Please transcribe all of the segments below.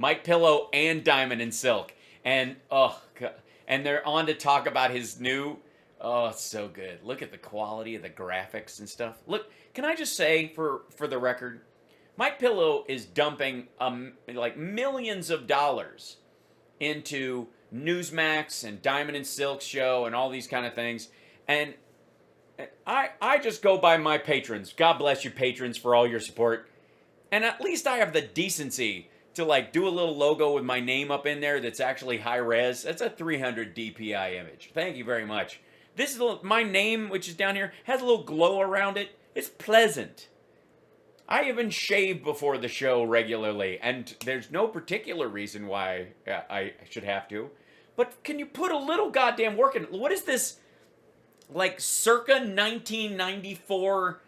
Mike Pillow and Diamond and Silk. And, oh, God. And they're on to talk about his new, oh, it's so good. Look at the quality of the graphics and stuff. Look, can I just say, for the record, Mike Pillow is dumping, like, millions of dollars into Newsmax and Diamond and Silk show and all these kind of things. And I just go by my patrons. God bless you, patrons, for all your support. And at least I have the decency to, like, do a little logo with my name up in there that's actually high res. That's a 300 DPI image. Thank you very much. This is my name, which is down here, has a little glow around it. It's pleasant. I even shave before the show regularly, and there's no particular reason why I should have to. But can you put a little goddamn work in? What is this, like, circa 1994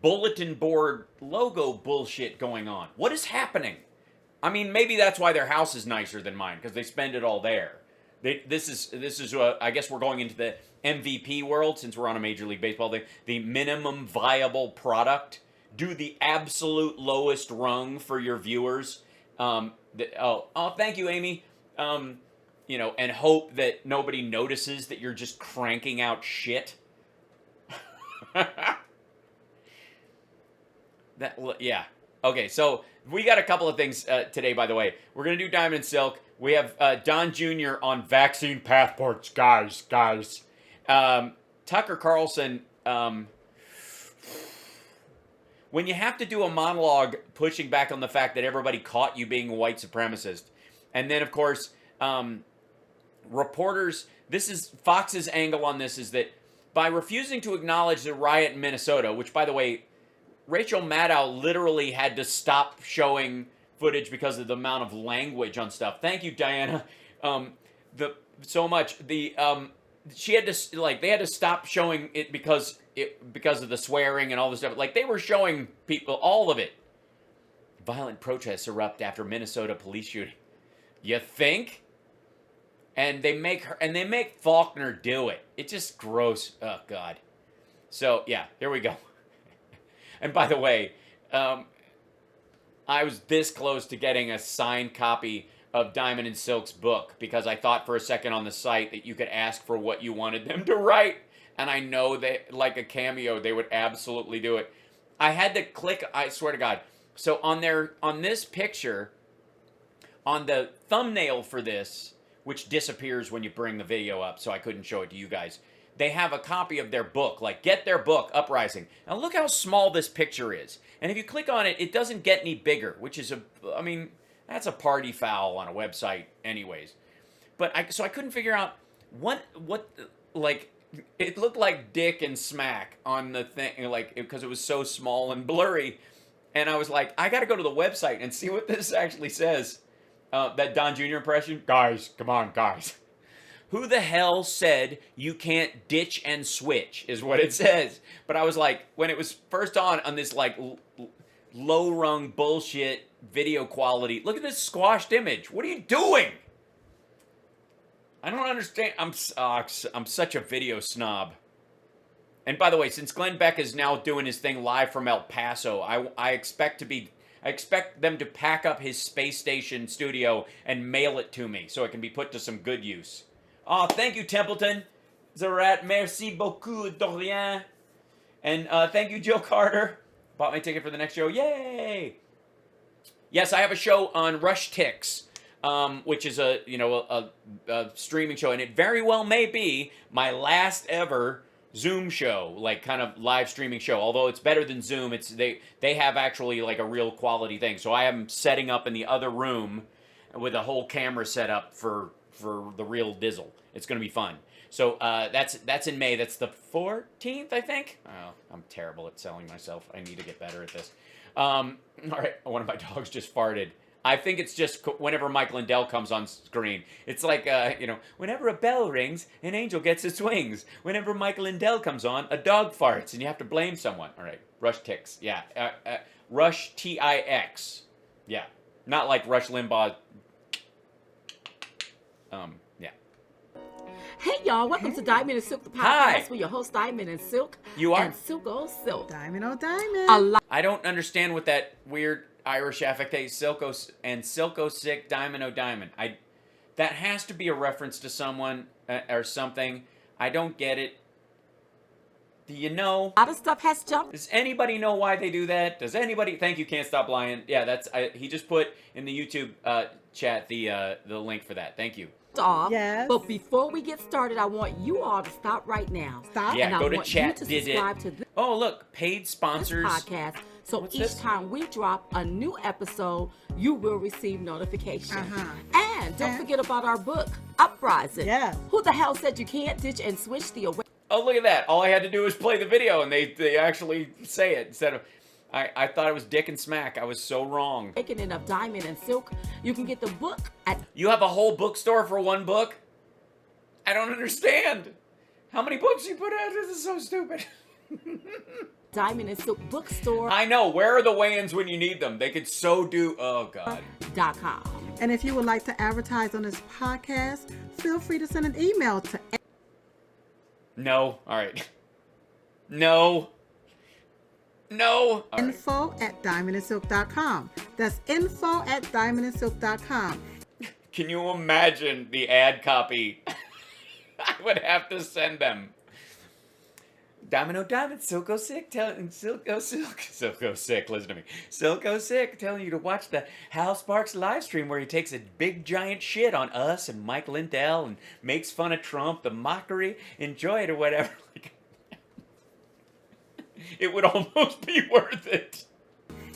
bulletin board logo bullshit going on? What is happening? I mean, maybe that's why their house is nicer than mine, because they spend it all there. This is I guess we're going into the MVP world, since we're on a Major League Baseball thing. The minimum viable product. Do the absolute lowest rung for your viewers. Thank you, Amy. And hope that nobody notices that you're just cranking out shit. Yeah. Okay, so we got a couple of things today, by the way. We're going to do Diamond and Silk. We have Don Jr. on vaccine passports. Guys. Tucker Carlson, when you have to do a monologue pushing back on the fact that everybody caught you being a white supremacist. And then, of course, reporters, this is Fox's angle on this, is that by refusing to acknowledge the riot in Minnesota, which, by the way, Rachel Maddow literally had to stop showing footage because of the amount of language on stuff. Thank you, Diana. She had to, like, they had to stop showing it because of the swearing and all this stuff. Like, they were showing people all of it. Violent protests erupt after Minnesota police shooting. You think? And they make Faulkner do it. It's just gross. Oh, God. So, yeah, here we go. And by the way, I was this close to getting a signed copy of Diamond and Silk's book, because I thought for a second on the site that you could ask for what you wanted them to write. And I know that, like a cameo, they would absolutely do it. I had to click, I swear to God. So on this picture, on the thumbnail for this, which disappears when you bring the video up, so I couldn't show it to you guys, they have a copy of their book, like, get their book, Uprising. Now look how small this picture is. And if you click on it, it doesn't get any bigger, which is that's a party foul on a website anyways. But I couldn't figure out what like, it looked like Dick and Smack on the thing, like, because it was so small and blurry. And I was like, I got to go to the website and see what this actually says. That Don Jr. impression. Guys, come on, guys. Who the hell said you can't ditch and switch is what it says. But I was like, when it was first on this, like, low-rung bullshit video quality, look at this squashed image. What are you doing? I don't understand. I'm such a video snob. And by the way, since Glenn Beck is now doing his thing live from El Paso, I expect them to pack up his space station studio and mail it to me so it can be put to some good use. Oh, thank you, Templeton. Zarat, merci beaucoup, Dorian. And thank you, Joe Carter. Bought my ticket for the next show. Yay! Yes, I have a show on Rush Ticks, which is a streaming show, and it very well may be my last ever Zoom show, like, kind of live streaming show. Although it's better than Zoom, they have actually, like, a real quality thing. So I am setting up in the other room with a whole camera set up for the real dizzle. It's going to be fun. So that's in May. That's the 14th, I think. Oh, I'm terrible at selling myself. I need to get better at this. All right, one of my dogs just farted. I think it's just whenever Mike Lindell comes on screen. It's like, whenever a bell rings, an angel gets its wings. Whenever Mike Lindell comes on, a dog farts, and you have to blame someone. All right, Rush Ticks. Yeah, Rush Tix. Yeah, not like Rush Limbaugh. Yeah. Hey y'all, welcome to Diamond and Silk, the podcast with your host Diamond and Silk. You are? And Silk on Silk. Diamond on Diamond. I don't understand what that weird... Irish affecte, Silco, and Silco Sick, Diamond O Diamond. That has to be a reference to someone or something. I don't get it. Do you know? A lot of stuff has jumped. Does anybody know why they do that? Does anybody? Thank you, Can't Stop Lying. Yeah, he just put in the YouTube chat the link for that. Thank you. Off. Yes. But before we get started, I want you all to stop right now. Stop. Yeah, and go I to want chat. you to subscribe to this Oh, look, paid sponsors. podcast. So What's each this? time we drop a new episode, you will receive notification. And don't forget about our book, Uprising. Yeah. Who the hell said you can't ditch and switch the Oh, look at that. All I had to do was play the video, and they actually say it instead of... I thought it was Dick and Smack. I was so wrong. awakening of Diamond and Silk? You can get the book at You have a whole bookstore for one book? I don't understand. How many books you put out? This is so stupid. Diamond and Silk Bookstore. I know. Where are the weigh-ins when you need them? They could so do... Oh, God. .com. And if you would like to advertise on this podcast, feel free to send an email to No. All right. No. No. All right. info@diamondandsilk.com. That's info@diamondandsilk.com. Can you imagine the ad copy I would have to send them? Diamond O Diamond, Silco Sick, Silco Sick, listen to me. Silco Sick telling you to watch the Hal Sparks live stream where he takes a big giant shit on us and Mike Lindell and makes fun of Trump, the mockery, enjoy it or whatever. It would almost be worth it.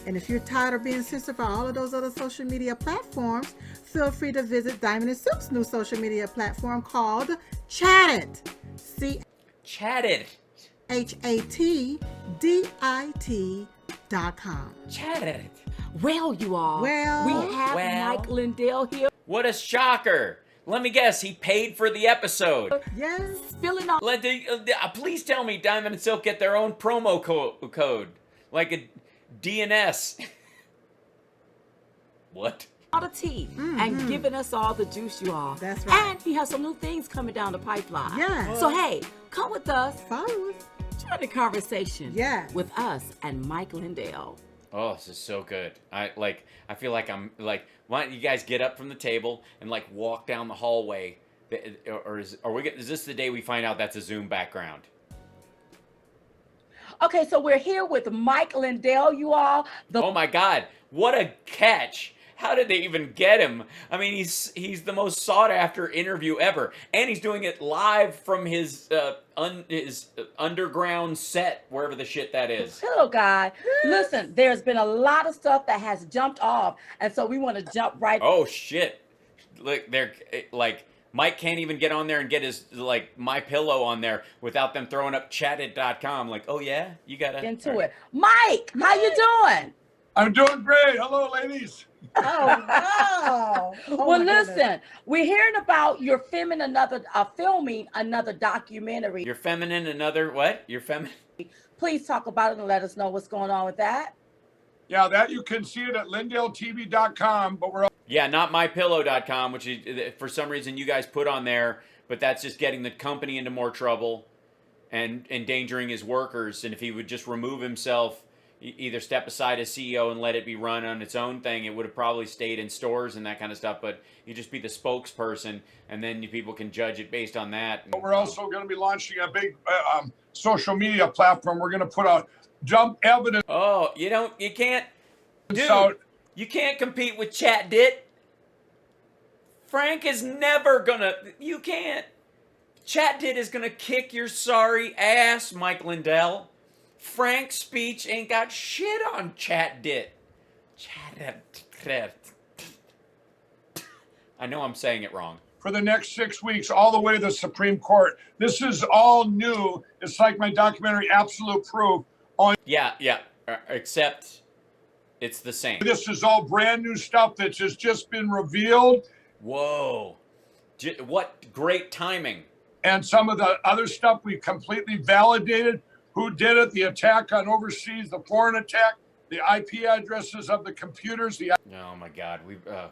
And if you're tired of being censored by all of those other social media platforms, feel free to visit Diamond and Silk's new social media platform called Chattit. Chatted. ChatTDIT.com. Chatted. Well, you all. Well. We have Mike Lindell here. What a shocker. Let me guess, he paid for the episode. Yes. Spilling on Please tell me Diamond and Silk get their own promo code. Like a DNS. What? all the tea and giving us all the juice, you all. That's right. And he has some new things coming down the pipeline. Yeah. So, hey, come with us. Follow us. Join the conversation. Yeah. With us and Mike Lindell. Oh, this is so good. I feel like I'm like, why don't you guys get up from the table and like walk down the hallway? Is this the day we find out that's a Zoom background? Okay, so we're here with Mike Lindell, you all. Oh my God, what a catch! How did they even get him? I mean, he's the most sought after interview ever, and he's doing it live from his underground set, wherever the shit that is. Hello, guy. Listen, there's been a lot of stuff that has jumped off, and so we want to jump right. Oh shit! Look, they're like. Mike can't even get on there and get his, like, My Pillow on there without them throwing up chatted.com. Like, oh, yeah? You got to... into it. Mike, how you doing? I'm doing great. Hello, ladies. Oh, wow. Well, listen, we're hearing about you're filming another documentary. You're feminine, another... What? You're feminine? Please talk about it and let us know what's going on with that. Yeah, that you can see it at LindellTV.com, but we're... Yeah, not mypillow.com, which is, for some reason you guys put on there, but that's just getting the company into more trouble and endangering his workers. And if he would just remove himself, either step aside as CEO and let it be run on its own thing, it would have probably stayed in stores and that kind of stuff. But you just be the spokesperson, and then people can judge it based on that. But we're also going to be launching a big social media platform. We're going to put out jump evidence. Oh, you can't, dude. Out. You can't compete with ChatDit. Frank is never gonna... You can't. ChatDit is gonna kick your sorry ass, Mike Lindell. Frank's speech ain't got shit on ChatDit. ChatDit. I know I'm saying it wrong. For the next 6 weeks, all the way to the Supreme Court. This is all new. It's like my documentary, Absolute Proof. Yeah, except... It's the same. This is all brand new stuff that has just been revealed. Whoa. What great timing. And some of the other stuff we completely validated. Who did it, the attack on overseas, the foreign attack, the IP addresses of the computers, the Oh my God,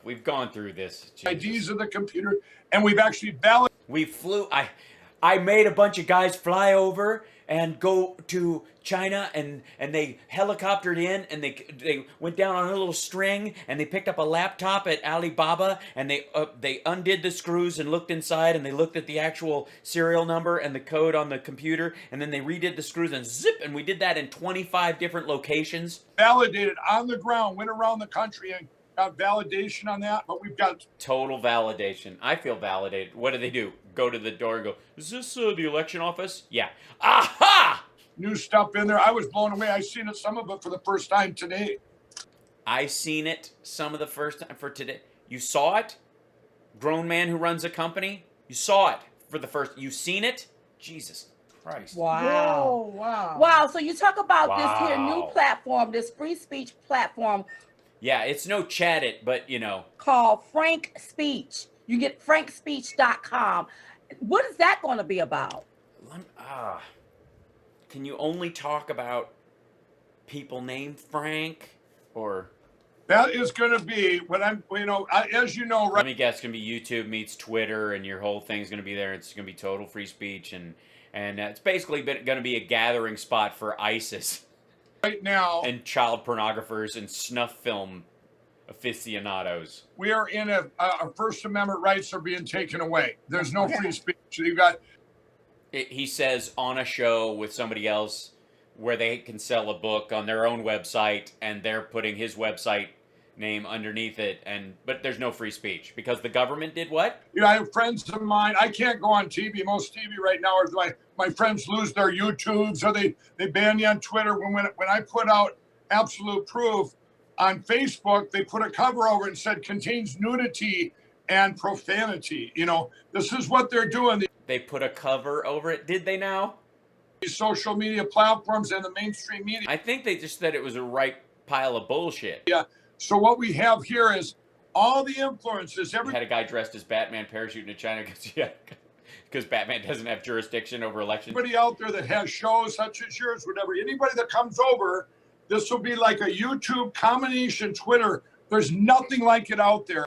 we've gone through this. Jesus. IDs of the computer, and we've actually validated. We flew. I made a bunch of guys fly over and go to China, and they helicoptered in, and they went down on a little string, and they picked up a laptop at Alibaba, and they undid the screws and looked inside, and they looked at the actual serial number and the code on the computer, and then they redid the screws, and zip, and we did that in 25 different locations. Validated on the ground, went around the country and got validation on that, but we've got Total validation. I feel validated. What do? Go to the door and go, is this the election office? Yeah. Aha! new stuff in there. I was blown away. I seen it, some of it for the first time today. I seen it some of the first time for today. You saw it? Grown man who runs a company? You saw it for the first, you seen it? Jesus Christ. Wow. Whoa, wow. Wow. So you talk about this here new Wow. platform, this free speech platform Yeah, it's no chat it, but you know. called Frank Speech. You get frankspeech.com. What is that going to be about? Can you only talk about people named Frank? Or That is going to be what I'm, as you know, let right me guess, it's gonna be YouTube meets Twitter, and your whole thing's gonna be there. It's gonna be total free speech, and it's basically gonna be a gathering spot for ISIS now, and child pornographers and snuff film aficionados. we are in our First Amendment rights are being taken away. There's no free speech. You've got He says on a show with somebody else where they can sell a book on their own website, and they're putting his website name underneath it, but there's no free speech because the government did what? I have friends of mine. I can't go on TV. Most TV right now is my friends lose their YouTubes, or they ban you on Twitter. When I put out absolute proof on Facebook, they put a cover over it and said contains nudity and profanity. This is what they're doing. They put a cover over it. Did they now? These social media platforms and the mainstream media. I think they just said it was a right pile of bullshit. So what we have here is all the influences. Had a guy dressed as Batman parachuting to China because Batman doesn't have jurisdiction over elections. Everybody out there that has shows such as yours, whatever, anybody that comes over, this will be like a YouTube combination Twitter. There's nothing like it out there.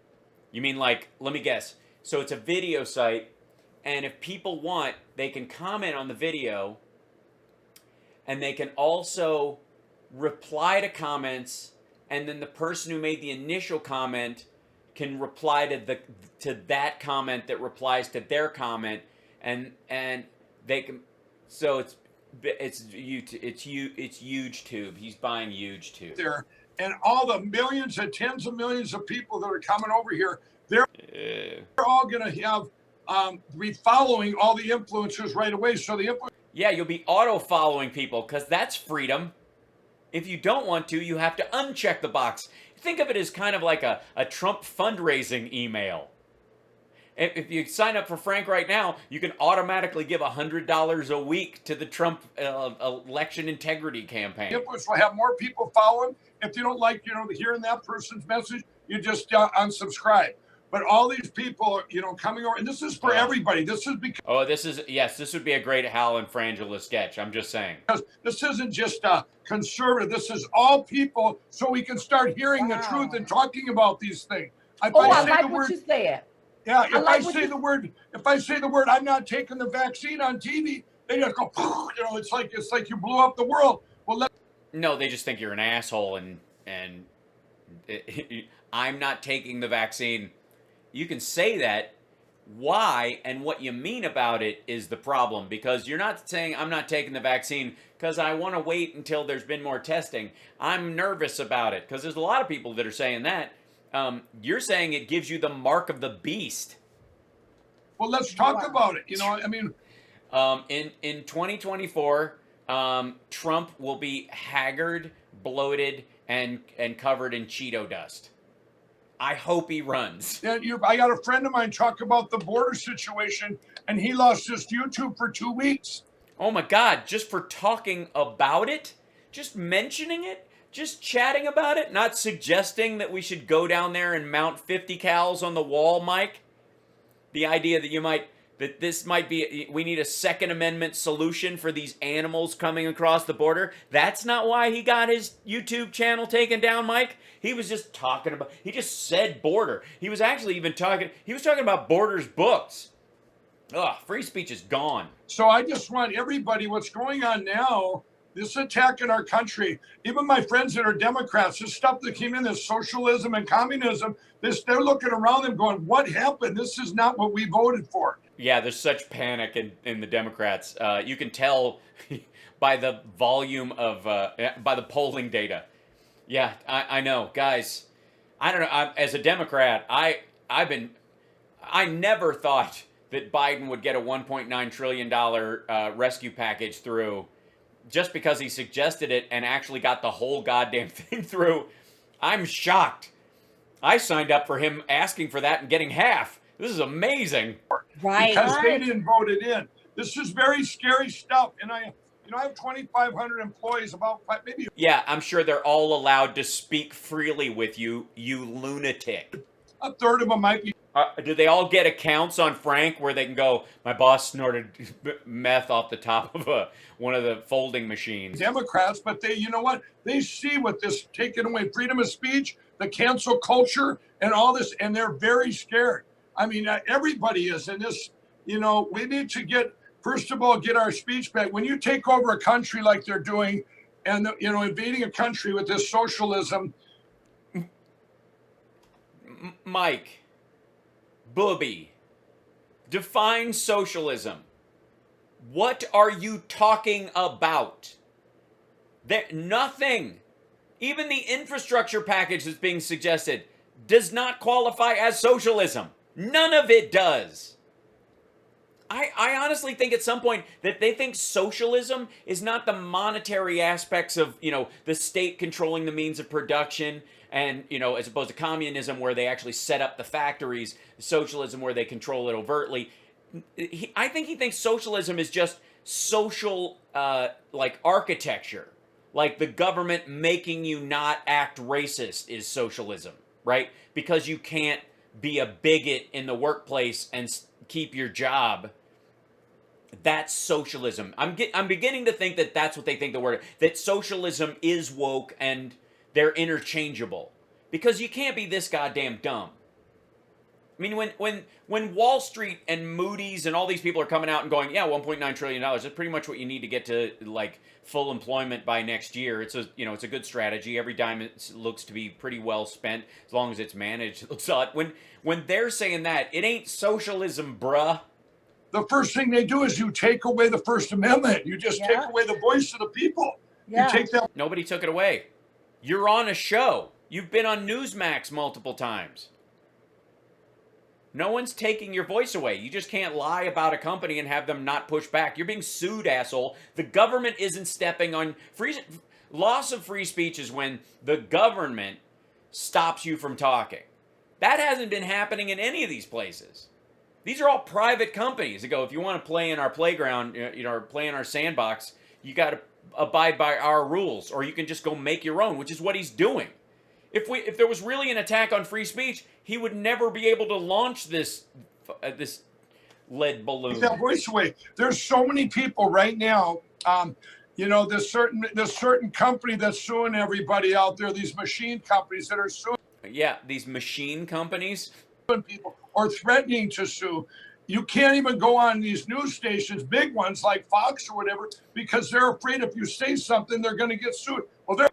You mean like, let me guess. So it's a video site, and if people want, they can comment on the video, and they can also reply to comments, and then the person who made the initial comment can reply to that comment that replies to their comment, and they can. So it's huge tube. He's buying huge tube. There, and all the millions and tens of millions of people that are coming over here, they're all going to have be following all the influencers right away. So Yeah, you'll be auto-following people because that's freedom. If you don't want to, you have to uncheck the box. Think of it as kind of like a Trump fundraising email. If you sign up for Frank right now, you can automatically give $100 a week to the Trump election integrity campaign. influencers will have more people following. If you don't like, hearing that person's message, you just unsubscribe. But all these people, coming over, and this is for everybody. This is because Oh, this would be a great Hal and Frangela sketch. I'm just saying. this isn't just conservative. This is all people, so we can start hearing the truth and talking about these things. I like what you said. Yeah, if like I say the word, I'm not taking the vaccine on TV, they just go, it's like you blew up the world. Well, No, they just think you're an asshole, and I'm not taking the vaccine. You can say that. Why and what you mean about it is the problem, because you're not saying I'm not taking the vaccine because I want to wait until there's been more testing. I'm nervous about it because there's a lot of people that are saying that. You're saying it gives you the mark of the beast. well, let's talk about it. In 2024, Trump will be haggard, bloated, and covered in Cheeto dust. I hope he runs. I got a friend of mine talk about the border situation, and he lost his YouTube for 2 weeks. Oh my God, just for talking about it? Just mentioning it? Just chatting about it? Not suggesting that we should go down there and mount 50 cals on the wall, Mike? The idea that this might be, we need a Second Amendment solution for these animals coming across the border. That's not why he got his YouTube channel taken down, Mike. He was just talking about, he just said border. He was actually even talking about Borders books. Ugh, free speech is gone. So I just want everybody, what's going on now, this attack in our country, even my friends that are Democrats, this stuff that came in, this socialism and communism, they're looking around them going, what happened? This is not what we voted for. Yeah, there's such panic in the Democrats. You can tell by the volume of, by the polling data. Yeah, I know. Guys, I don't know. As a Democrat, I never thought that Biden would get a $1.9 trillion rescue package through just because he suggested it and actually got the whole goddamn thing through. I'm shocked. I signed up for him asking for that and getting half. This is amazing. Right. Because they didn't vote it in. This is very scary stuff. And I have 2,500 employees, about maybe. Yeah, I'm sure they're all allowed to speak freely with you, you lunatic. A third of them might be. Do they all get accounts on Frank where they can go, my boss snorted meth off the top of one of the folding machines? Democrats, but you know what? They see what this taking away freedom of speech, the cancel culture, and all this, and they're very scared. I mean, everybody is in this. We need to first of all, get our speech back. When you take over a country like they're doing, and invading a country with this socialism. Mike, Booby, define socialism. What are you talking about? Nothing. Even the infrastructure package that's being suggested does not qualify as socialism. None of it does. I honestly think at some point that they think socialism is not the monetary aspects of, the state controlling the means of production and, as opposed to communism where they actually set up the factories, socialism where they control it overtly. I think he thinks socialism is just social, architecture. Like the government making you not act racist is socialism, right? Because you can't be a bigot in the workplace and keep your job. That's socialism. I'm beginning to think that that's what they think the word, that socialism is woke and they're interchangeable. Because you can't be this goddamn dumb. I mean, when Wall Street and Moody's and all these people are coming out and going, yeah, $1.9 trillion, that's pretty much what you need to get to full employment by next year. It's a good strategy. Every dime looks to be pretty well spent as long as it's managed. It looks odd. When they're saying that, it ain't socialism, bruh. The first thing they do is you take away the First Amendment. You just take away the voice of the people. Yeah. You take that. Nobody took it away. You're on a show. You've been on Newsmax multiple times. No one's taking your voice away. You just can't lie about a company and have them not push back. You're being sued, asshole. The government isn't stepping on loss of free speech is when the government stops you from talking. That hasn't been happening in any of these places. These are all private companies that go, if you want to play in our playground, or play in our sandbox, you got to abide by our rules, or you can just go make your own, which is what he's doing. If there was really an attack on free speech, he would never be able to launch this lead balloon. Take that voice away. There's so many people right now. This certain company that's suing everybody out there. These machine companies that are suing. Yeah, these machine companies. People or threatening to sue. You can't even go on these news stations, big ones like Fox or whatever, because they're afraid if you say something, they're going to get sued. Well,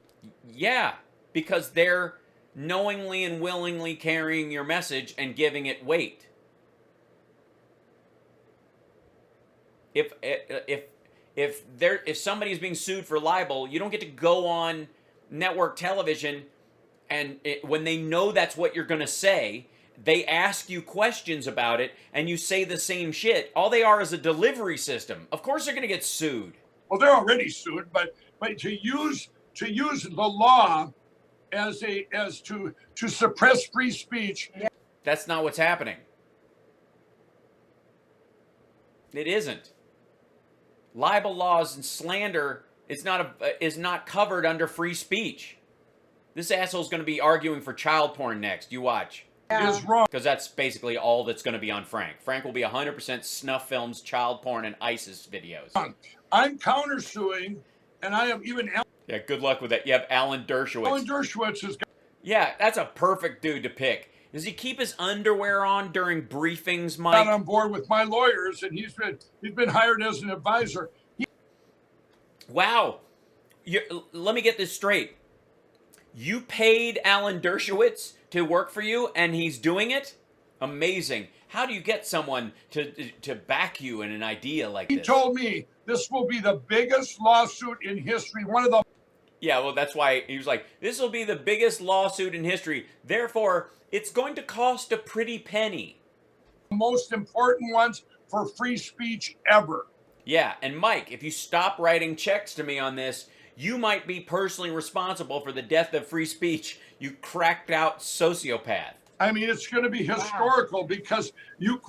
yeah, because they're knowingly and willingly carrying your message and giving it weight. If somebody is being sued for libel, you don't get to go on network television and when they know that's what you're going to say, they ask you questions about it and you say the same shit. All they are is a delivery system. Of course they're going to get sued. Well, they're already sued, but to use the law as to suppress free speach. That's not what's happening. It isn't. Libel laws and slander is not covered under free speech. This asshole's going to be arguing for child porn next. You watch. Is wrong. Because that's basically all that's going to be on Frank. Frank will be 100% snuff films, child porn, and ISIS videos. I'm countersuing, and I have even. Yeah, good luck with that. You have Alan Dershowitz. Alan Dershowitz is. Yeah, that's a perfect dude to pick. Does he keep his underwear on during briefings, Got Mike? on board with my lawyers, and he's been hired as an advisor. Wow. Let me get this straight. You paid Alan Dershowitz to work for you, and he's doing it? Amazing. How do you get someone to back you in an idea like this? He told me this will be the biggest lawsuit in history. One of the Yeah, well, that's why he was like, this will be the biggest lawsuit in history. Therefore, it's going to cost a pretty penny. most important ones for free speech ever. Yeah, and Mike, if you stop writing checks to me on this, you might be personally responsible for the death of free speech, you cracked out sociopath. I mean, it's going to be historical because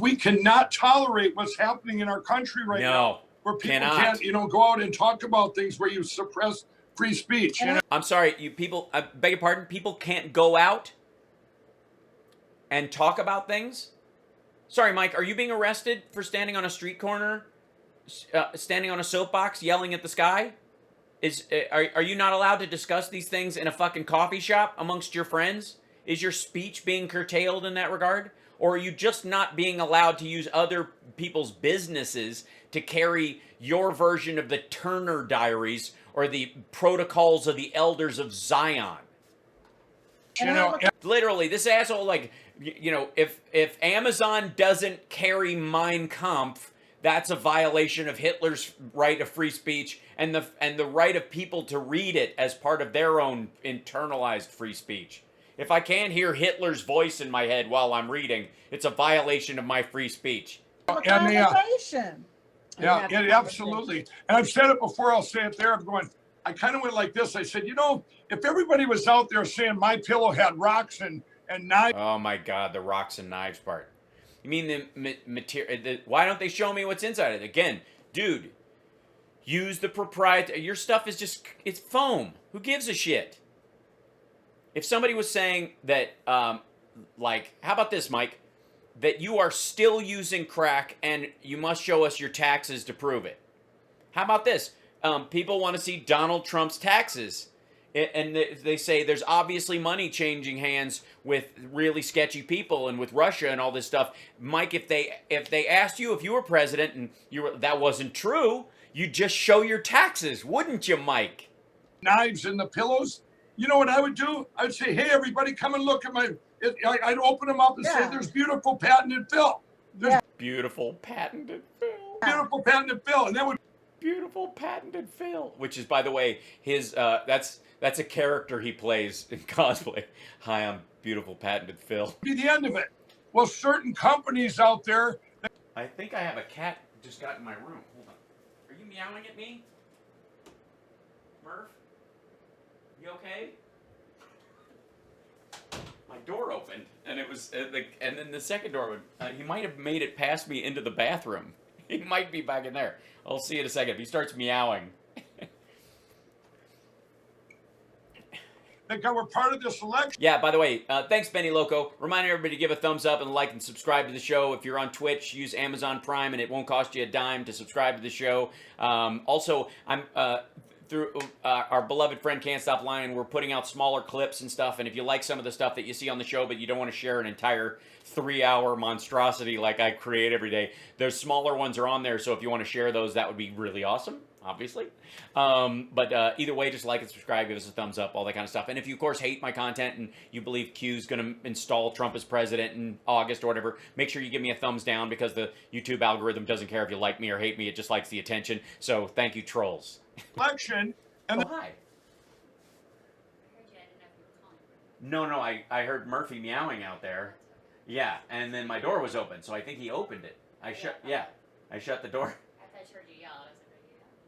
we cannot tolerate what's happening in our country right now, where people can't, go out and talk about things where you suppress free speech. I'm sorry, you people, I beg your pardon, people can't go out and talk about things? Sorry, Mike, are you being arrested for standing on a street corner, standing on a soapbox, yelling at the sky? Are you not allowed to discuss these things in a fucking coffee shop amongst your friends? Is your speech being curtailed in that regard? Or are you just not being allowed to use other people's businesses to carry your version of the Turner Diaries or the Protocols of the Elders of Zion? Literally, this asshole, like, if Amazon doesn't carry Mein Kampf, that's a violation of Hitler's right of free speech and the right of people to read it as part of their own internalized free speech. If I can't hear Hitler's voice in my head while I'm reading, it's a violation of my free speech. Conversation. Yeah, absolutely. And I've said it before, I'll say it there. I kind of went like this. I said, if everybody was out there saying my pillow had rocks and knives. Oh my God, the rocks and knives part. You mean the material? Why don't they show me what's inside it? Again, dude, use the proprietary. Your stuff is it's foam. Who gives a shit? If somebody was saying that, how about this, Mike? That you are still using crack and you must show us your taxes to prove it. How about this? People want to see Donald Trump's taxes. And they say there's obviously money changing hands with really sketchy people and with Russia and all this stuff. Mike, if they asked you if you were president and that wasn't true, you'd just show your taxes, wouldn't you, Mike? Knives in the pillows. You know what I would do? I'd say, hey, everybody, come and look at I'd open them up and say, there's beautiful patented fill. Beautiful patented fill. Beautiful patented fill. And that would beautiful patented fill. Which is, by the way, his that's a character he plays in cosplay. Hi, I'm beautiful patented Phil. Be the end of it. Well, certain companies out there. I think I have a cat just got in my room. Hold on. Are you meowing at me? Murph? You okay? My door opened, and it was, and then the second door opened. He might have made it past me into the bathroom. He might be back in there. I'll see you in a second. If he starts meowing. That we're part of this election. Yeah, by the way, thanks, Benny Loco. Remind everybody to give a thumbs up and like and subscribe to the show. If you're on Twitch, use Amazon Prime, and it won't cost you a dime to subscribe to the show. Also, I'm through our beloved friend Can't Stop Lying, we're putting out smaller clips and stuff. And if you like some of the stuff that you see on the show, but you don't want to share an entire 3-hour monstrosity like I create every day, those smaller ones are on there. So if you want to share those, that would be really awesome. Obviously. But either way, just like and subscribe, give us a thumbs up, all that kind of stuff. And if you, of course, hate my content and you believe Q's going to install Trump as president in August or whatever, make sure you give me a thumbs down because the YouTube algorithm doesn't care if you like me or hate me. It just likes the attention. So thank you, trolls. Election. And hi. No, I heard Murphy meowing out there. Yeah, and then my door was open, so I think he opened it. I shut the door. I thought you heard you yell.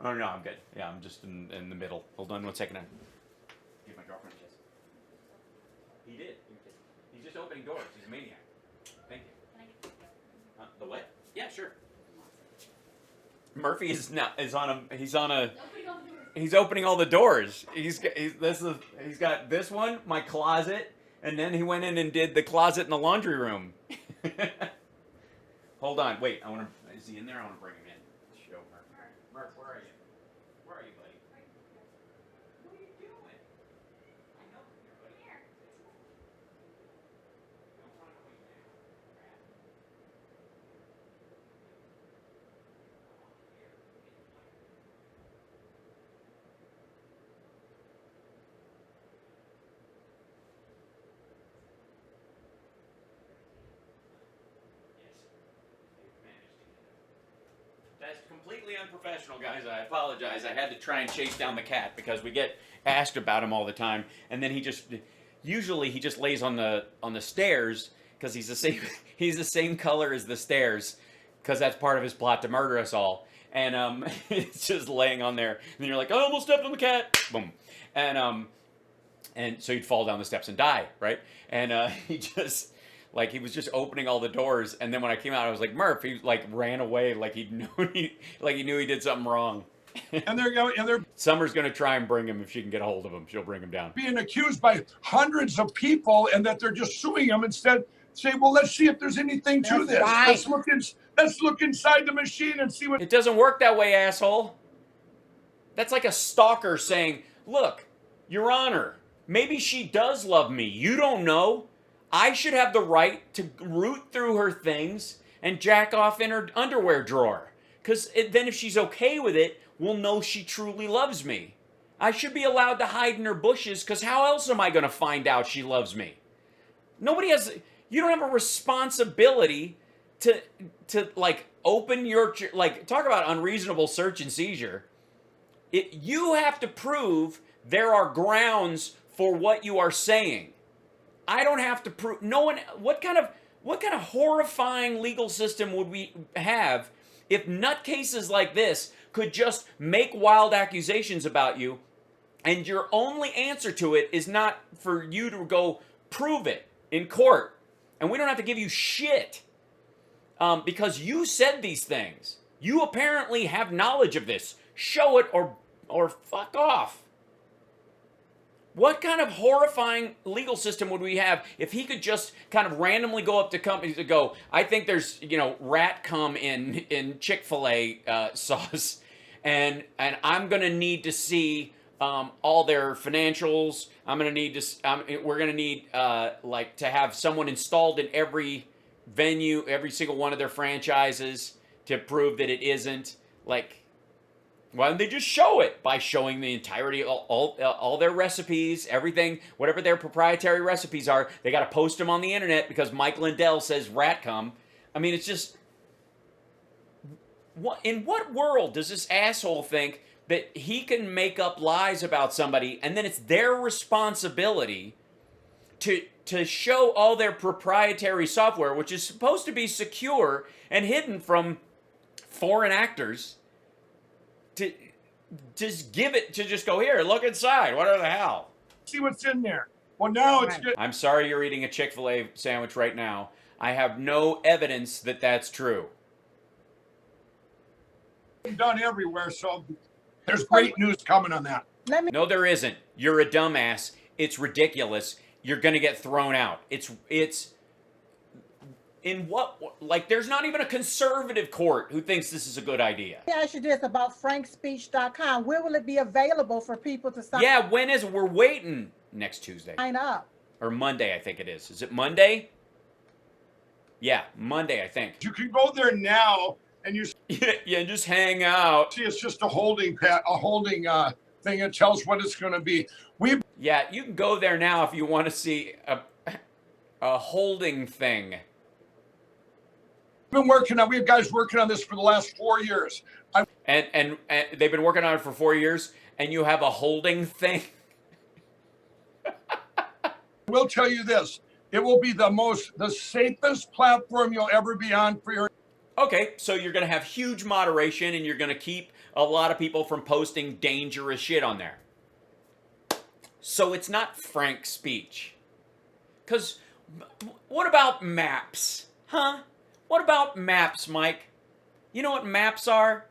Oh, no, I'm good. Yeah, I'm just in the middle. Hold on 1 second. Give my girlfriend a kiss. He did. He's just opening doors. He's a maniac. Thank you. The what? Yeah, sure. Murphy is he's opening all the doors. He's got this one, my closet, and then he went in and did the closet in the laundry room. Hold on. Wait, is he in there? I want to bring him in. Show Murph. Murph, where are you? Where are you, buddy? What are you doing? I know you're here. Don't want That's completely unprofessional, guys. I apologize. I had to try and chase down the cat because we get asked about him all the time, and then usually he just lays on the stairs because he's the same color as the stairs because that's part of his plot to murder us all. And it's just laying on there, and then you're like, I almost stepped on the cat, boom, and so he'd fall down the steps and die, right? And he was just opening all the doors, and then when I came out, I was like, Murph. He like ran away, like he knew he did something wrong. And they're Summer's gonna try and bring him if she can get a hold of him. She'll bring him down. being accused by hundreds of people, and that they're just suing them instead. Say, well, let's see if there's anything to this. right. Let's look inside the machine and see what. It doesn't work that way, asshole. That's like a stalker saying, look, Your Honor, maybe she does love me. You don't know. I should have the right to root through her things and jack off in her underwear drawer. Because then if she's okay with it, we'll know she truly loves me. I should be allowed to hide in her bushes, because how else am I going to find out she loves me? You don't have a responsibility to like open your, like, talk about unreasonable search and seizure. You have to prove there are grounds for what you are saying. I don't have to prove. No one. What kind of horrifying legal system would we have if nutcases like this could just make wild accusations about you, and your only answer to it is not for you to go prove it in court, and we don't have to give you shit because you said these things. You apparently have knowledge of this. Show it or fuck off. What kind of horrifying legal system would we have if he could just kind of randomly go up to companies and go, I think there's, rat cum in Chick-fil-A sauce, and I'm going to need to see all their financials. We're going to need to have someone installed in every venue, every single one of their franchises to prove that it isn't. Why don't they just show it by showing the entirety of all their recipes, everything, whatever their proprietary recipes are? They got to post them on the internet because Mike Lindell says rat cum. I mean, it's just, in what world does this asshole think that he can make up lies about somebody and then it's their responsibility to show all their proprietary software, which is supposed to be secure and hidden from foreign actors, to just give it, to just go, here, look inside, what the hell? See what's in there. Well, now it's good. I'm sorry you're eating a Chick-fil-A sandwich right now. I have no evidence that that's true. Done everywhere, so there's great news coming on that. No, there isn't. You're a dumbass. It's ridiculous. You're gonna get thrown out. It's in what, there's not even a conservative court who thinks this is a good idea. Let me ask you this about frankspeech.com. When will it be available for people to sign? Yeah, we're waiting next Tuesday. Sign up. Or Monday, I think it is. Is it Monday? Yeah, Monday, I think. You can go there now and you yeah, just hang out. see it's just a holding thing. It tells what it's going to be. Yeah, you can go there now if you want to see a holding thing. We have guys working on this for the last 4 years. And they've been working on it for 4 years, and you have a holding thing? I will tell you this. It will be the safest platform you'll ever be on for your. Okay, so you're going to have huge moderation, and you're going to keep a lot of people from posting dangerous shit on there. So it's not frank speech. Because what about maps? Huh? What about maps, Mike? You know what maps are?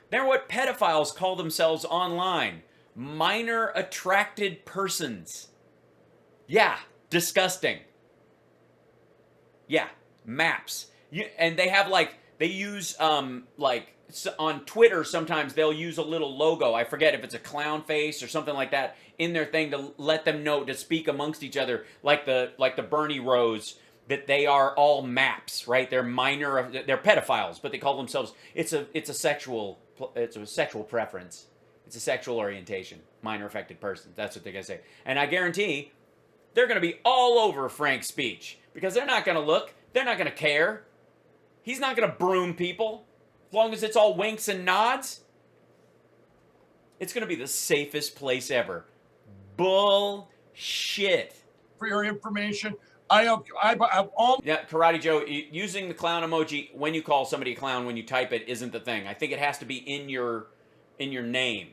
They're what pedophiles call themselves online. Minor attracted persons. Yeah, disgusting. Yeah, maps. And they have they use on Twitter sometimes they'll use a little logo. I forget if it's a clown face or something like that in their thing to let them know to speak amongst each other, like the Bernie Rose, that they are all maps, right? They're pedophiles, but they call themselves. It's a sexual preference. It's a sexual orientation. Minor affected persons. That's what they're gonna say. And I guarantee they're gonna be all over Frank's speech because they're not gonna look. They're not gonna care. He's not gonna broom people. As long as it's all winks and nods, it's going to be the safest place ever. Bullshit. For your information, I have all. Yeah, Karate Joe, using the clown emoji when you call somebody a clown when you type it isn't the thing. I think it has to be in your name,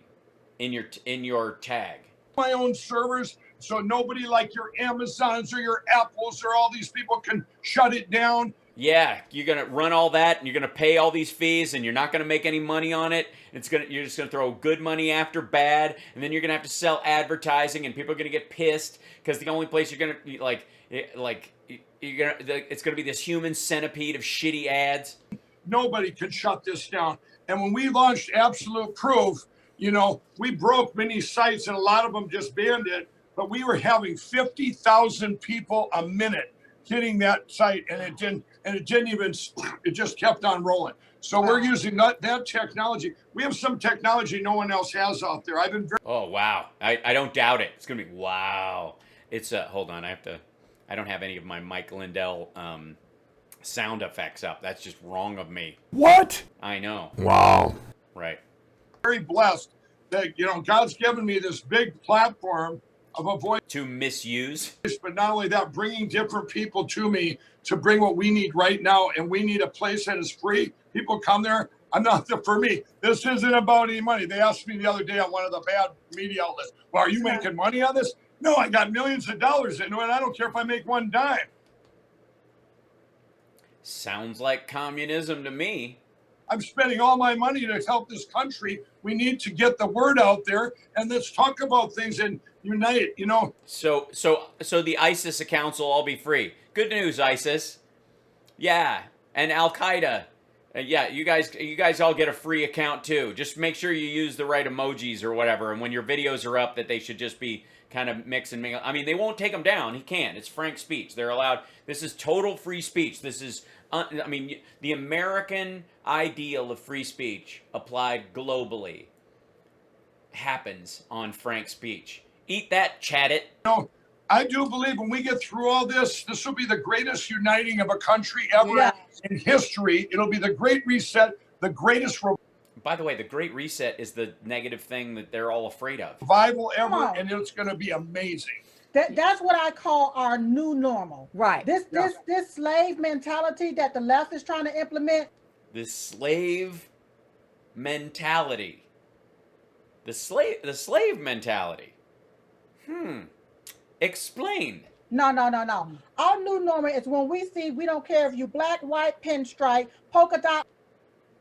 in your tag. My own servers, so nobody like your Amazons or your Apples or all these people can shut it down. Yeah, you're gonna run all that, and you're gonna pay all these fees, and you're not gonna make any money on it. You're just gonna throw good money after bad, and then you're gonna have to sell advertising, and people are gonna get pissed because the only place you're gonna it's gonna be this human centipede of shitty ads. Nobody can shut this down. And when we launched Absolute Proof, we broke many sites, and a lot of them just banned it. But we were having 50,000 people a minute hitting that site, and it just kept on rolling. So we're using that technology. We have some technology no one else has out there. I've been very. Oh wow, I don't doubt it. It's gonna be wow. It's hold on, I don't have any of my Mike Lindell sound effects up. That's just wrong of me. What? I know. Wow. Right. Very blessed that God's given me this big platform of a voice To misuse. but not only that, bringing different people to me to bring what we need right now. And we need a place that is free. People come there. For me, this isn't about any money. They asked me the other day on one of the bad media outlets, well, are you making money on this? No, I got millions of dollars into it. I don't care if I make one dime. Sounds like communism to me. I'm spending all my money to help this country. We need to get the word out there, and let's talk about things and unite. So the ISIS accounts will all be free. Good news, ISIS. Yeah, and Al Qaeda. Yeah, you guys all get a free account too. Just make sure you use the right emojis or whatever. And when your videos are up, that they should just be kind of mix and mingle. I mean, they won't take them down. He can't. It's frank speech. They're allowed. This is total free speech. This is. The American ideal of free speech applied globally happens on frank speech. Eat that, chat it. I do believe when we get through all this, this will be the greatest uniting of a country ever in history. It'll be the Great Reset, the greatest By the way, the Great Reset is the negative thing that they're all afraid of. revival ever, and it's going to be amazing. That's what I call our new normal. Right. This slave mentality that the left is trying to implement. This slave mentality. The slave mentality. Explain. No. Our new normal is when we don't care if you black, white, pinstripe, polka dot.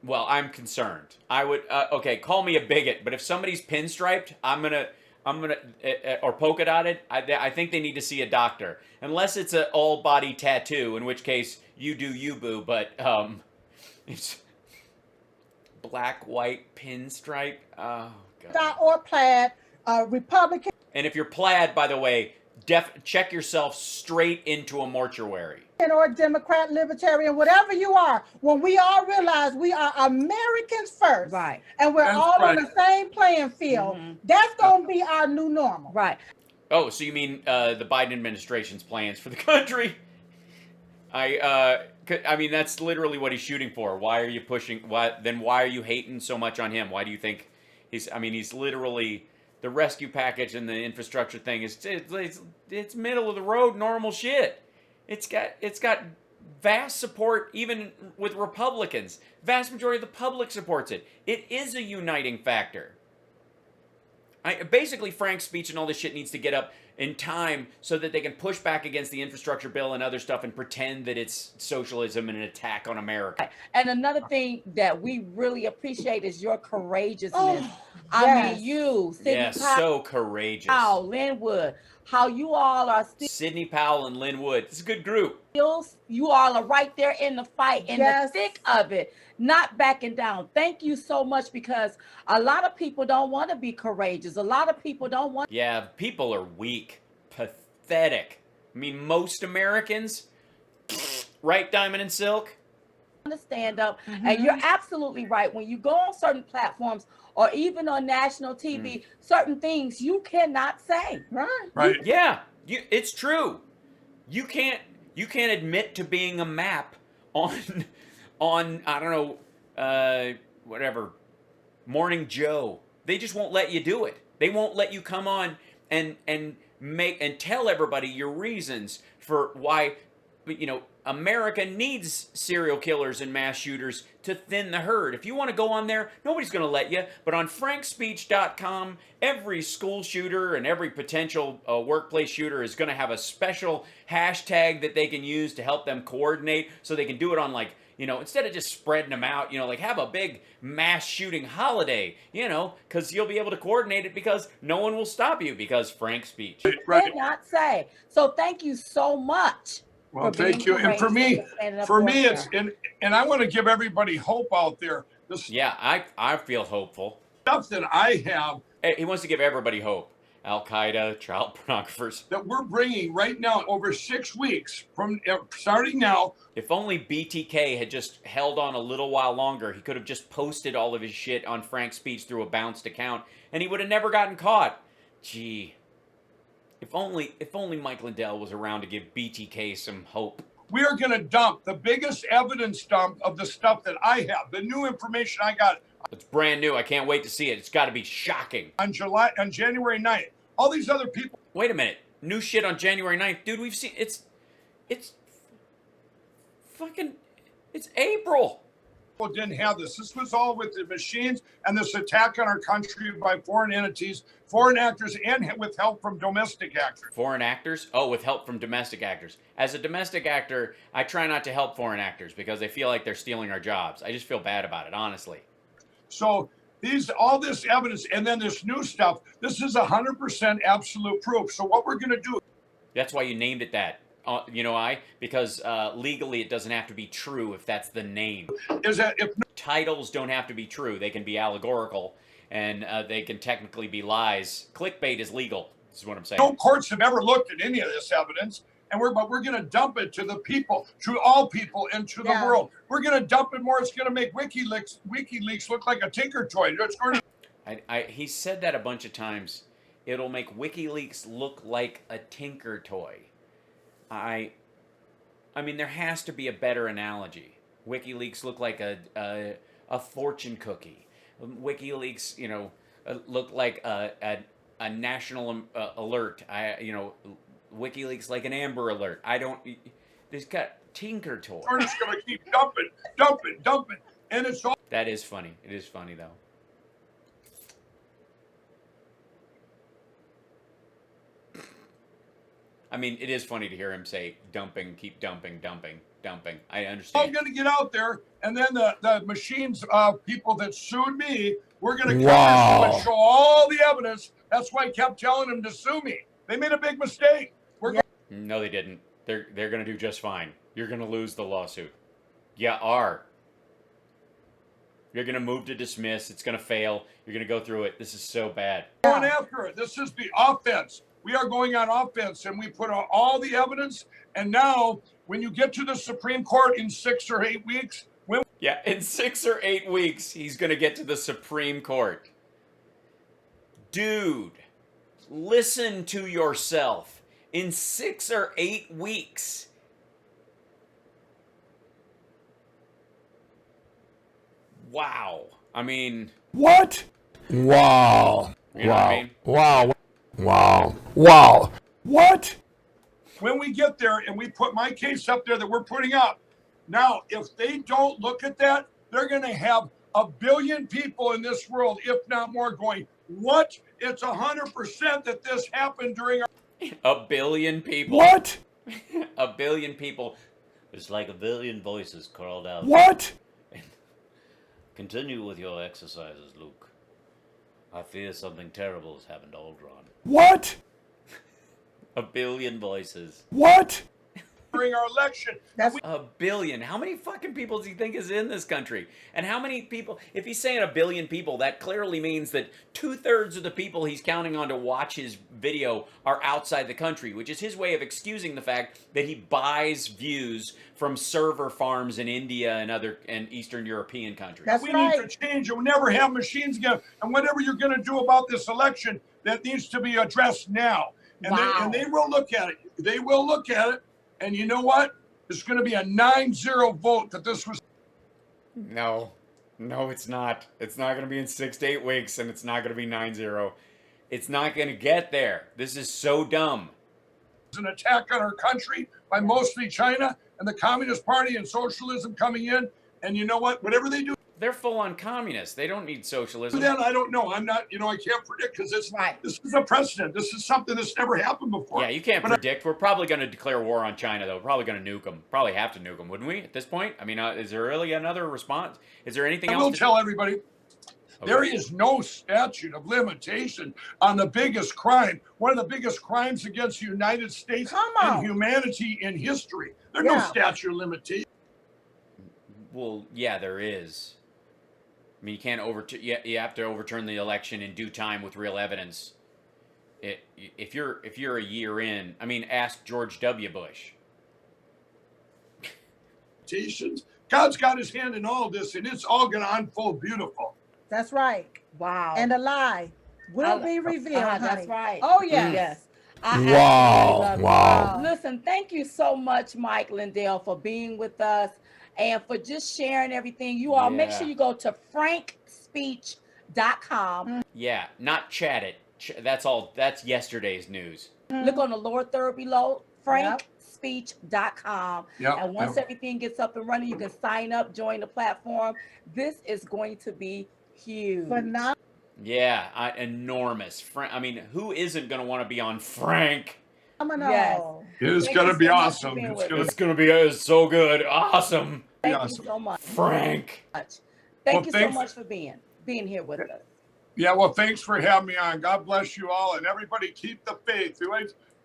Well, I'm concerned. I would okay, call me a bigot, but if somebody's pinstriped, I'm gonna or polka dotted, I think they need to see a doctor. Unless it's an all body tattoo, in which case you do you, boo. But it's black, white, pinstripe. Oh god. Or plaid, Republican. And if you're plaid, by the way, check yourself straight into a mortuary. Or Democrat, Libertarian, whatever you are, when we all realize we are Americans first, Right. and we're That's all right. on the same playing field, that's going to be our new normal. Right. Oh, so you mean the Biden administration's plans for the country? I mean, that's literally what he's shooting for. Why are you pushing? Why are you hating so much on him? Why do you think he's literally the rescue package and the infrastructure thing it's middle of the road normal shit. It's got vast support even with Republicans. Vast majority of the public supports it. It is a uniting factor. Basically, frank speech and all this shit needs to get up in time so that they can push back against the infrastructure bill and other stuff and pretend that it's socialism and an attack on America. And another thing that we really appreciate is your courageousness. Oh, I yes. mean, you, Sidney Yeah, so courageous. Powell, Linwood, how you all are Sidney Powell and Lynn Wood. It's a good group. you all are right there in the fight, in Yes. the thick of it, not backing down. Thank you so much, because a lot of people don't want to be courageous. A lot of people don't want. Yeah, people are weak, pathetic. I mean, most Americans, right, Diamond and Silk? to stand up. And you're absolutely right. When you go on certain platforms or even on national TV, certain things you cannot say. Right. Yeah, it's true. You can't admit to being a map on I don't know whatever, Morning Joe. They just won't let you do it. They won't let you come on and tell everybody your reasons for why, America needs serial killers and mass shooters to thin the herd. If you want to go on there, nobody's going to let you. But on frankspeech.com, every school shooter and every potential workplace shooter is going to have a special hashtag that they can use to help them coordinate, so they can do it on, like, instead of just spreading them out, like, have a big mass shooting holiday, because you'll be able to coordinate it, because no one will stop you, because Frank Speech. Right. Did not say. So thank you so much. Well, thank you. And for me, it's, and I want to give everybody hope out there. Yeah, I feel hopeful. Stuff that I have. He wants to give everybody hope. Al-Qaeda, child pornographers. That we're bringing right now over 6 weeks from starting now. If only BTK had just held on a little while longer, he could have just posted all of his shit on Frank's Speech through a bounced account, and he would have never gotten caught. Gee. If only Mike Lindell was around to give BTK some hope. We are going to dump the biggest evidence dump of the stuff that I have. The new information I got. It's brand new. I can't wait to see it. It's got to be shocking. On January 9th. All these other people. Wait a minute. New shit on January 9th. Dude, we've seen it's April. People didn't have this. This was all with the machines and this attack on our country by foreign entities, foreign actors, and with help from domestic actors. Foreign actors? Oh, with help from domestic actors. As a domestic actor, I try not to help foreign actors because they feel like they're stealing our jobs. I just feel bad about it, honestly. So all this evidence, and then this new stuff, this is 100% absolute proof. So what we're going to do. That's why you named it that. Because legally it doesn't have to be true if that's the name. Is that if titles don't have to be true, they can be allegorical, and they can technically be lies. Clickbait is legal. This is what I'm saying. No courts have ever looked at any of this evidence, but we're going to dump it to the people, to all people, and to the world. We're going to dump it more. It's going to make WikiLeaks look like a tinker toy. It's going to. He said that a bunch of times. It'll make WikiLeaks look like a tinker toy. I mean, there has to be a better analogy. WikiLeaks look like a fortune cookie. WikiLeaks, look like a national alert. WikiLeaks like an Amber Alert. There's got tinker toy. We're just going to keep dumping, and it's all. That is funny. It is funny though. I mean, it is funny to hear him say dumping, keep dumping. I understand. I'm going to get out there, and then the machines, people that sued me, we're going to come and show all the evidence. That's why I kept telling them to sue me. They made a big mistake. No, they didn't. They're going to do just fine. You're going to lose the lawsuit. You are. You're going to move to dismiss. It's going to fail. You're going to go through it. This is so bad. Going after it. This is the offense. We are going on offense, and we put out all the evidence. And now, when you get to the Supreme Court in 6 or 8 weeks, in 6 or 8 weeks, he's going to get to the Supreme Court. Dude, listen to yourself. In 6 or 8 weeks. Wow. I mean. What? Wow. You know what I mean? Wow. What? When we get there and we put my case up there that we're putting up, now, if they don't look at that, they're going to have 1 billion people in this world, if not more, going, what? It's 100% that this happened during our... 1 billion people. What? 1 billion people. It's like 1 billion voices crawled out. What? Continue with your exercises, Luke. I fear something terrible has happened to Aldron. What? 1 billion voices. What? During our election. That's 1 billion. How many fucking people do you think is in this country? And how many people, if he's saying 1 billion people, that clearly means that 2/3 of the people he's counting on to watch his video are outside the country, which is his way of excusing the fact that he buys views from server farms in India and Eastern European countries. That's We right. need to change. We'll never have machines again. And whatever you're going to do about this election, that needs to be addressed now. And they will look at it. They will look at it. And you know what? It's going to be a 9-0 vote that this was. No. No, it's not. It's not going to be in 6 to 8 weeks, and it's not going to be 9-0. It's not going to get there. This is so dumb. It's an attack on our country by mostly China and the Communist Party and socialism coming in. And you know what? Whatever they do, They're full-on communists. They don't need socialism. then I don't know. I'm not, I can't predict because this is a precedent. This is something that's never happened before. Yeah, you can't predict. We're probably going to declare war on China, though. We're probably going to nuke them. Probably have to nuke them, wouldn't we, at this point? I mean, is there really another response? Is there anything I else? will tell everybody, Okay. there is no statute of limitation on the biggest crime, one of the biggest crimes against the United States and humanity in history. There's no statute of limitation. Well, yeah, there is. I mean, you can't you have to overturn the election in due time with real evidence. If you're a year in, I mean, ask George W. Bush. God's got his hand in all this, and it's all going to unfold beautiful. That's right. Wow. And a lie will be revealed, honey. That's right. Oh, yes. Yes. Wow. Wow. Listen, thank you so much, Mike Lindell, for being with us and for just sharing everything. You all make sure you go to frankspeech.com. Yeah, not chat it. That's all. That's yesterday's news. Look on the lower third below, frankspeech.com. And once everything gets up and running, you can sign up, join the platform. This is going to be huge. Phenomenal. Yeah, enormous. I mean, who isn't going to want to be on Frank? Yes. It's going to be awesome. It's going to be so good. Awesome. Thank you so much. Frank. Thank you so much for being here with us. Yeah, well, thanks for having me on. God bless you all, and everybody keep the faith.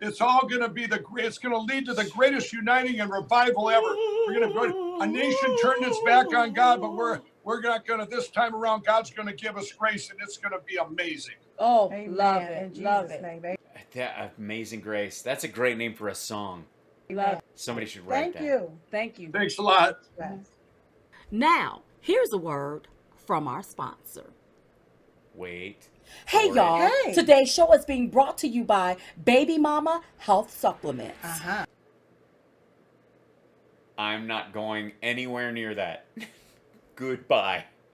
It's all going to be it's going to lead to the greatest uniting and revival ever. We're going to a nation turn its back on God, but we're not going to this time around. God's going to give us grace, and it's going to be amazing. Oh, Amen. love In it. Jesus' Love it. name. That Amazing Grace. That's a great name for a song. Love it. Somebody should write Thank that. you. Thank you. Thanks a lot. Yes. Now, here's a word from our sponsor. Wait. Hey, for y'all. it. Hey. Today's show is being brought to you by Baby Mama Health Supplements. Uh-huh. I'm not going anywhere near that. Goodbye.